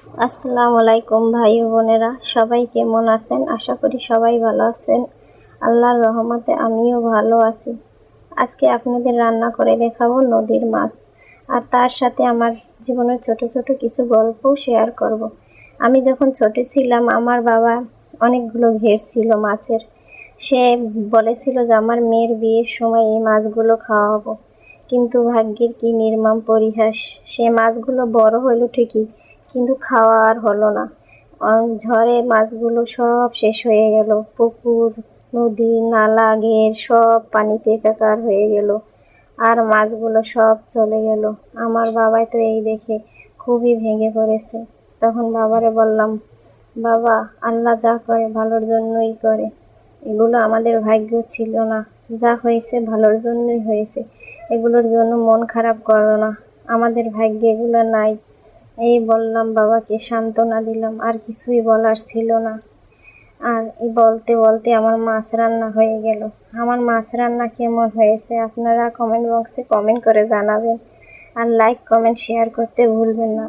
আসসালামু আলাইকুম ভাই ও বোনেরা, সবাই কেমন আছেন? আশা করি সবাই ভালো আছেন। আল্লাহর রহমতে আমিও ভালো আছি। আজকে আপনাদের রান্না করে দেখাবো নদীর মাছ, আর তার সাথে আমার জীবনের ছোট ছোট কিছু গল্পও শেয়ার করব। আমি যখন ছোট ছিলাম আমার বাবা অনেকগুলো ঘের ছিল মাছের। সে বলেছিল যে আমার মেয়ের বিয়ের সময় এই মাছগুলো খাওয়াবো, কিন্তু ভাগ্যের কি নির্মম পরিহাস, সে মাছগুলো বড় হলো ঠিকই, কিন্তু খাওয়া আর হলো না। ঝড়ে মাছগুলো সব শেষ হয়ে গেল। পুকুর, নদী, নালা, ঘের সব পানিতে একাকার হয়ে গেল, আর মাছগুলো সব চলে গেল। আমার বাবাই তো এই দেখে খুবই ভেঙে পড়েছে। তখন বাবারে বললাম, বাবা, আল্লাহ যা করে ভালোর জন্যই করে, এগুলো আমাদের ভাগ্য ছিল না, যা হয়েছে ভালোর জন্যই হয়েছে, এগুলোর জন্য মন খারাপ করো না, আমাদের ভাগ্যে এগুলো নাই। এই বললাম, বাবাকে সান্ত্বনা দিলাম, আর কিছুই বলার ছিল না। আর এই বলতে বলতে আমার মাছ রান্না হয়ে গেল। আমার মাছ রান্না কেমন হয়েছে আপনারা কমেন্ট বক্সে কমেন্ট করে জানাবেন, আর লাইক কমেন্ট শেয়ার করতে ভুলবেন না।